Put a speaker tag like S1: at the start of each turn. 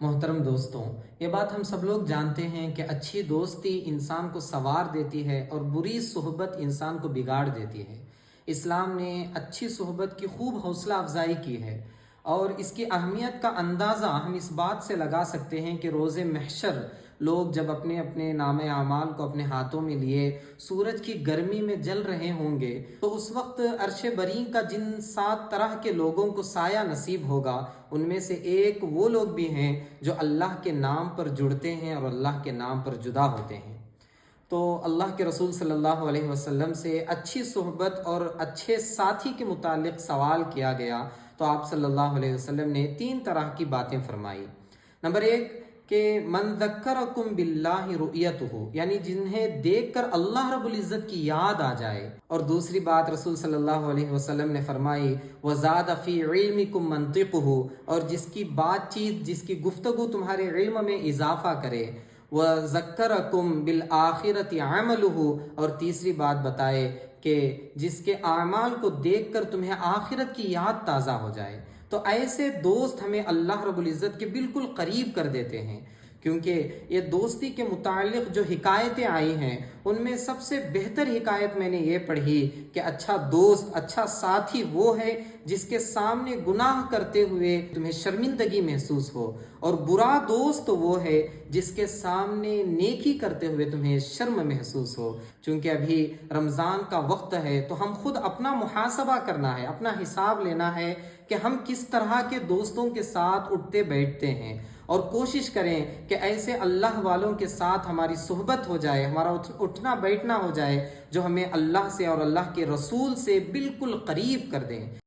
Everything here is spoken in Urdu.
S1: محترم دوستوں، یہ بات ہم سب لوگ جانتے ہیں کہ اچھی دوستی انسان کو سنوار دیتی ہے اور بری صحبت انسان کو بگاڑ دیتی ہے۔ اسلام نے اچھی صحبت کی خوب حوصلہ افزائی کی ہے، اور اس کی اہمیت کا اندازہ ہم اس بات سے لگا سکتے ہیں کہ روز محشر لوگ جب اپنے اپنے نام اعمال کو اپنے ہاتھوں میں لیے سورج کی گرمی میں جل رہے ہوں گے، تو اس وقت عرش بری کا جن 7 طرح کے لوگوں کو سایہ نصیب ہوگا، ان میں سے ایک وہ لوگ بھی ہیں جو اللہ کے نام پر جڑتے ہیں اور اللہ کے نام پر جدا ہوتے ہیں۔ تو اللہ کے رسول صلی اللہ علیہ وسلم سے اچھی صحبت اور اچھے ساتھی کے متعلق سوال کیا گیا، تو آپ صلی اللہ علیہ وسلم نے 3 طرح کی باتیں فرمائی۔ نمبر 1 کہ من ذکرکم باللہ رؤیتہ، یعنی جنہیں دیکھ کر اللہ رب العزت کی یاد آ جائے۔ اور دوسری بات رسول صلی اللہ علیہ وسلم نے فرمائی وزاد فی علمکم منطقہ، اور جس کی بات چیت، جس کی گفتگو تمہارے علم میں اضافہ کرے۔ وَذَكَّرَكُمْ بِالْآخِرَةِ عَمَلُهُ، اور تیسری بات بتائے کہ جس کے اعمال کو دیکھ کر تمہیں آخرت کی یاد تازہ ہو جائے۔ تو ایسے دوست ہمیں اللہ رب العزت کے بالکل قریب کر دیتے ہیں، کیونکہ یہ دوستی کے متعلق جو حکایتیں آئی ہیں ان میں سب سے بہتر حکایت میں نے یہ پڑھی کہ اچھا دوست، اچھا ساتھی وہ ہے جس کے سامنے گناہ کرتے ہوئے تمہیں شرمندگی محسوس ہو، اور برا دوست وہ ہے جس کے سامنے نیکی کرتے ہوئے تمہیں شرم محسوس ہو۔ چونکہ ابھی رمضان کا وقت ہے تو ہم خود اپنا محاسبہ کرنا ہے، اپنا حساب لینا ہے کہ ہم کس طرح کے دوستوں کے ساتھ اٹھتے بیٹھتے ہیں، اور کوشش کریں کہ ایسے اللہ والوں کے ساتھ ہماری صحبت ہو جائے، ہمارا اٹھنا بیٹھنا ہو جائے جو ہمیں اللہ سے اور اللہ کے رسول سے بالکل قریب کر دیں۔